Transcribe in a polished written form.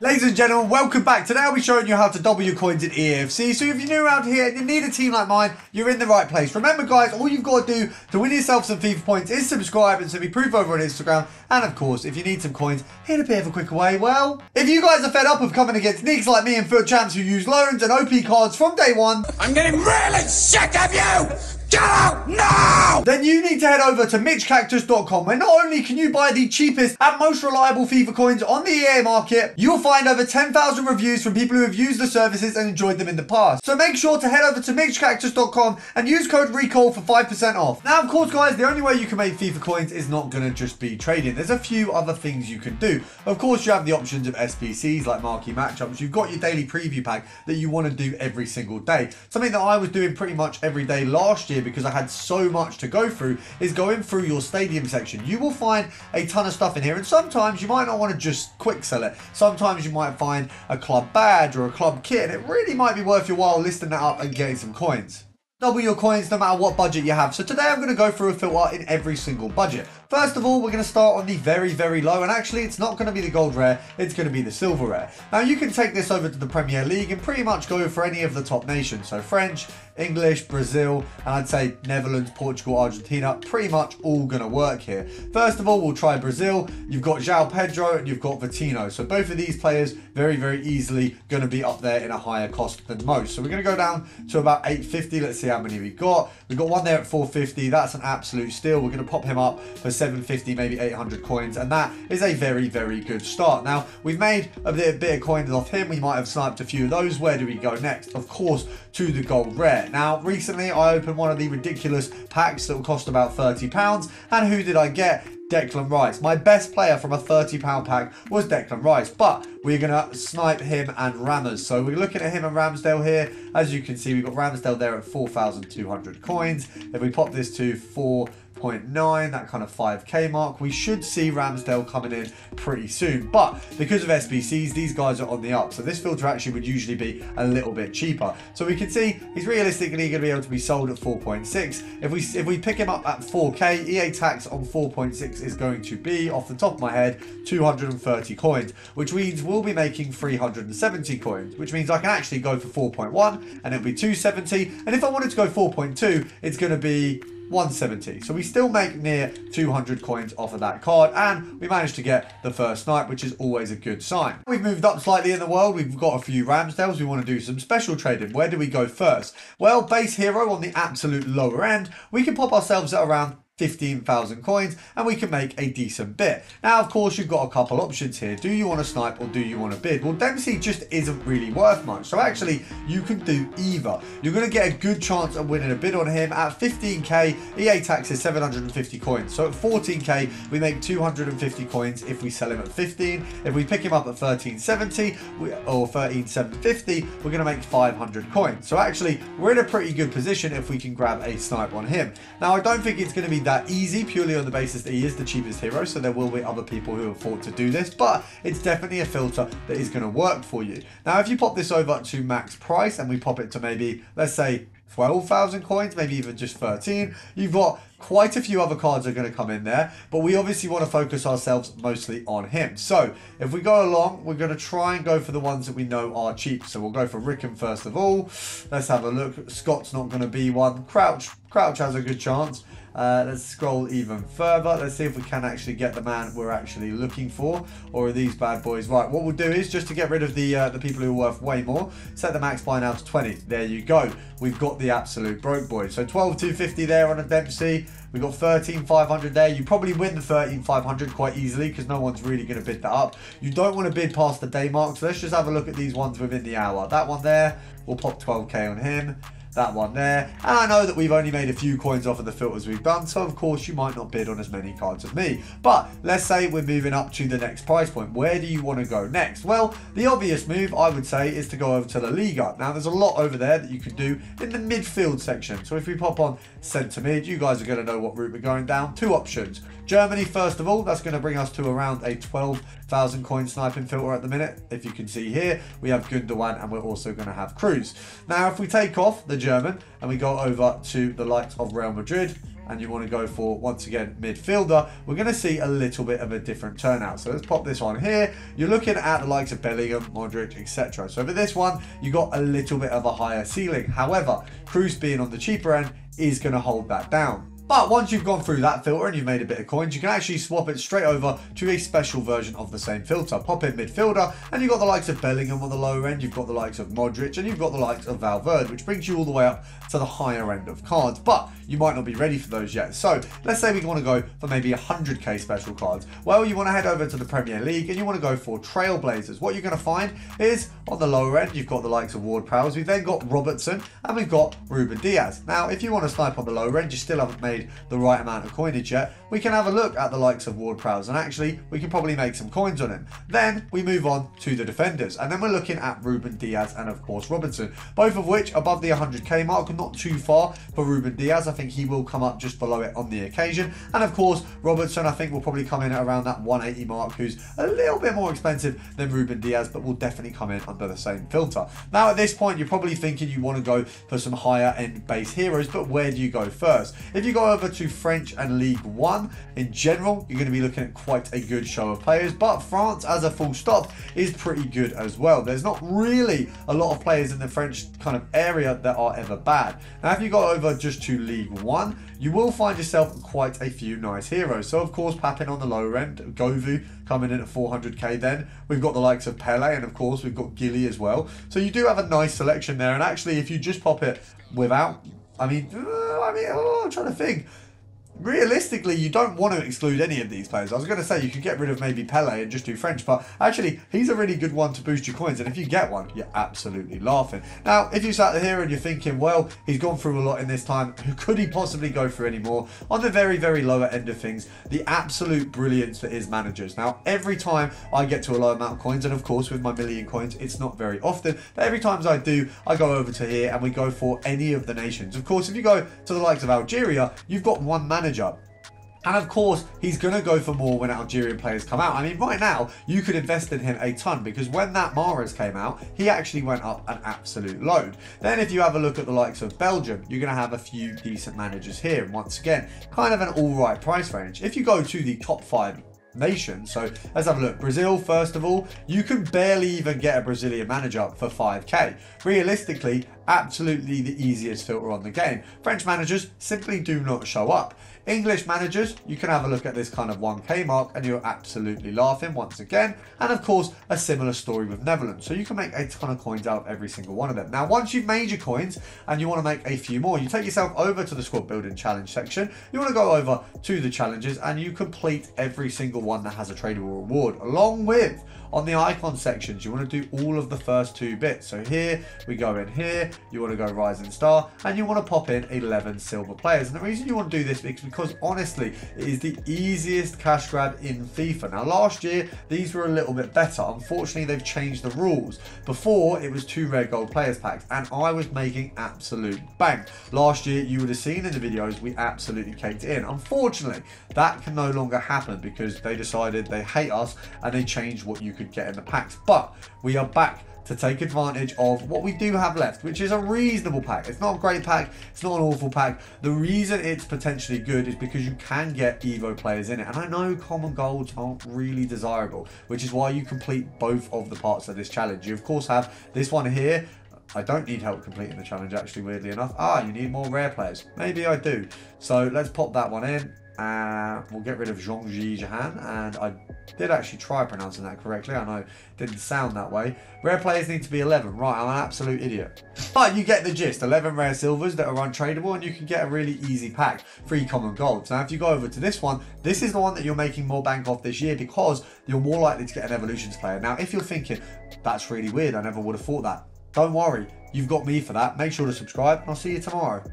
Ladies and gentlemen, welcome back. Today I'll be showing you how to double your coins in EAFC. So if you're new around here and you need a team like mine, you're in the right place. Remember guys, all you've got to do to win yourself some FIFA points is subscribe and send me proof over on Instagram. And of course, if you need some coins, hit a bit of a quicker way. Well, if you guys are fed up of coming against nicks like me and FUT champs who use loans and OP cards from day one, I'm getting really sick of you! Get out now! Then you need to head over to MitchCactus.com, where not only can you buy the cheapest and most reliable FIFA coins on the EA market, you'll find over 10,000 reviews from people who have used the services and enjoyed them in the past. So make sure to head over to MitchCactus.com and use code RECALL for 5% off. Now, of course, guys, the only way you can make FIFA coins is not going to just be trading. There's a few other things you can do. Of course, you have the options of SBCs like marquee matchups. You've got your daily preview pack that you want to do every single day. Something that I was doing pretty much every day last year because I had so much to go through is going through your stadium section. You will find a ton of stuff in here, and sometimes you might not want to just quick sell it. Sometimes you might find a club badge or a club kit, and it really might be worth your while listing that up and getting some coins. Double your coins no matter what budget you have. So today I'm going to go through a filter in every single budget. First of all, we're going to start on the very, very low. And actually, it's not going to be the gold rare. It's going to be the silver rare. Now, you can take this over to the Premier League and pretty much go for any of the top nations. So French, English, Brazil, and I'd say Netherlands, Portugal, Argentina, pretty much all going to work here. First of all, we'll try Brazil. You've got João Pedro and you've got Vitinho. So both of these players very, very easily going to be up there in a higher cost than most. So we're going to go down to about 850. Let's see how many we got. We've got one there at 450. That's an absolute steal. We're going to pop him up for 750, maybe 800 coins. And that is a very, very good start. Now, we've made a bit of coins off him. We might have sniped a few of those. Where do we go next? Of course, to the gold rare. Now, recently I opened one of the ridiculous packs that will cost about £30. And who did I get? Declan Rice. My best player from a £30 pack was Declan Rice, but we're going to snipe him and Ramos. So we're looking at him and Ramsdale here. As you can see, we've got Ramsdale there at 4,200 coins. If we pop this to 4.9, that kind of 5k mark, we should see Ramsdale coming in pretty soon. But because of SBCs, these guys are on the up. So this filter actually would usually be a little bit cheaper. So we can see he's realistically going to be able to be sold at 4.6. If we pick him up at 4k, EA tax on 4.6 is going to be, off the top of my head, 230 coins, which means we'll be making 370 coins, which means I can actually go for 4.1 and it'll be 270. And if I wanted to go 4.2, it's going to be 170. So we still make near 200 coins off of that card, and we managed to get the first snipe, which is always a good sign. We've moved up slightly in the world. We've got a few Ramsdales. We want to do some special trading. Where do we go first? Well, base hero on the absolute lower end, we can pop ourselves at around 15,000 coins and we can make a decent bit. Now, of course, you've got a couple options here. Do you want to snipe or do you want to bid? Well, Dempsey just isn't really worth much. So actually, you can do either. You're going to get a good chance of winning a bid on him. At 15k, EA tax is 750 coins. So at 14k, we make 250 coins if we sell him at 15. If we pick him up at 1370 or 13,750, we're going to make 500 coins. So actually, we're in a pretty good position if we can grab a snipe on him. Now, I don't think it's going to be that easy purely on the basis that he is the cheapest hero, so there will be other people who have thought to do this, but it's definitely a filter that is going to work for you. Now, if you pop this over to max price and we pop it to maybe, let's say 12,000 coins, maybe even just 13, you've got quite a few other cards are going to come in there, but we obviously want to focus ourselves mostly on him. So if we go along, we're going to try and go for the ones that we know are cheap. So we'll go for Rickham first of all. Let's have a look. Scott's not going to be one. Crouch has a good chance. Let's scroll even further. Let's see if we can actually get the man we're actually looking for, or are these bad boys? Right, what we'll do is, just to get rid of the people who are worth way more, set the max buy now to 20. There you go. We've got the absolute broke boys. So 12,250 there on a Dempsey. We've got 13,500 there. You probably win the 13,500 quite easily because no one's really going to bid that up. You don't want to bid past the day mark. So let's just have a look at these ones within the hour. That one there, we'll pop 12k on him. That one there, and I know that we've only made a few coins off of the filters we've done, so of course you might not bid on as many cards as me. But let's say we're moving up to the next price point. Where do you want to go next? Well, the obvious move I would say is to go over to La Liga. Now, there's a lot over there that you can do in the midfield section. So if we pop on centre mid, you guys are going to know what route we're going down. Two options. Germany, first of all, that's going to bring us to around a 12,000 coin sniping filter at the minute. If you can see here, we have Gundogan and we're also going to have Cruz. Now, if we take off the German and we go over to the likes of Real Madrid, and you want to go for, once again, midfielder, we're going to see a little bit of a different turnout. So let's pop this on here. You're looking at the likes of Bellingham, Modric, etc. So for this one, you got a little bit of a higher ceiling. However, Kroos being on the cheaper end is going to hold that down. But once you've gone through that filter and you've made a bit of coins, you can actually swap it straight over to a special version of the same filter. Pop in midfielder, and you've got the likes of Bellingham on the lower end, you've got the likes of Modric, and you've got the likes of Valverde, which brings you all the way up to the higher end of cards. But you might not be ready for those yet. So let's say we want to go for maybe 100k special cards. Well, you want to head over to the Premier League and you want to go for Trailblazers. What you're going to find is on the lower end, you've got the likes of Ward-Prowse. We've then got Robertson and we've got Ruben Diaz. Now, if you want to snipe on the lower end, you still haven't made the right amount of coinage yet, we can have a look at the likes of Ward-Prowse, and actually we can probably make some coins on him. Then we move on to the defenders, and then we're looking at Ruben Diaz and of course Robertson, both of which above the 100k mark, not too far for Ruben Diaz. I think he will come up just below it on the occasion, and of course Robertson I think will probably come in at around that 180 mark, who's a little bit more expensive than Ruben Diaz, but will definitely come in under the same filter. Now at this point you're probably thinking you want to go for some higher end base heroes, but where do you go first? If you go over to French and League One in general, you're going to be looking at quite a good show of players, but France as a full stop is pretty good as well. There's not really a lot of players in the French kind of area that are ever bad. Now if you go over just to League One, you will find yourself quite a few nice heroes. So of course Papin on the lower end, Govu coming in at 400k. Then we've got the likes of Pele, and of course we've got Gilly as well. So you do have a nice selection there, and actually if you just pop it without, I'm trying to think. Realistically, you don't want to exclude any of these players. I was going to say you could get rid of maybe Pele and just do French, but actually he's a really good one to boost your coins, and if you get one, you're absolutely laughing. Now, if you sat here and you're thinking, well, he's gone through a lot in this time, who could he possibly go through anymore? On the very, very lower end of things, the absolute brilliance that is managers. Now, every time I get to a low amount of coins, and of course with my million coins, it's not very often, but every time I do, I go over to here and we go for any of the nations. Of course, if you go to the likes of Algeria, you've got one manager. And of course, he's going to go for more when Algerian players come out. I mean, right now, you could invest in him a ton, because when that Mahrez came out, he actually went up an absolute load. Then if you have a look at the likes of Belgium, you're going to have a few decent managers here. And once again, kind of an all right price range. If you go to the top 5 nations, so let's have a look. Brazil, first of all, you can barely even get a Brazilian manager for 5k. Realistically, absolutely the easiest filter on the game. French managers simply do not show up. English managers, you can have a look at this kind of 1k mark and you're absolutely laughing once again. And of course, a similar story with Netherlands. So you can make a ton of coins out of every single one of them. Now, once you've made your coins and you want to make a few more, you take yourself over to the squad building challenge section. You want to go over to the challenges and you complete every single one that has a tradable reward, along with on the icon sections, you want to do all of the first 2 bits. So here, we go in here, you want to go Rising Star, and you want to pop in 11 silver players. And the reason you want to do this is because honestly, it is the easiest cash grab in FIFA. Now last year, these were a little bit better. Unfortunately, they've changed the rules. Before, it was 2 rare gold players packs, and I was making absolute bank. Last year, you would have seen in the videos, we absolutely caked it in. Unfortunately, that can no longer happen because they decided they hate us and they changed what you could get in the packs. But we are back to take advantage of what we do have left, which is a reasonable pack. It's not a great pack, it's not an awful pack. The reason it's potentially good is because you can get Evo players in it, and I know common golds aren't really desirable, which is why you complete both of the parts of this challenge. You of course have this one here. I don't need help completing the challenge, actually, weirdly enough. You need more rare players. Maybe I do. So let's pop that one in. We'll get rid of Jean-Ji Jahan, and I did actually try pronouncing that correctly. I know it didn't sound that way. Rare players need to be 11. Right, I'm an absolute idiot. But you get the gist. 11 rare silvers that are untradeable, and you can get a really easy pack. 3 common golds. Now, if you go over to this one, this is the one that you're making more bank off this year because you're more likely to get an Evolutions player. Now, if you're thinking, that's really weird, I never would have thought that. Don't worry, you've got me for that. Make sure to subscribe, and I'll see you tomorrow.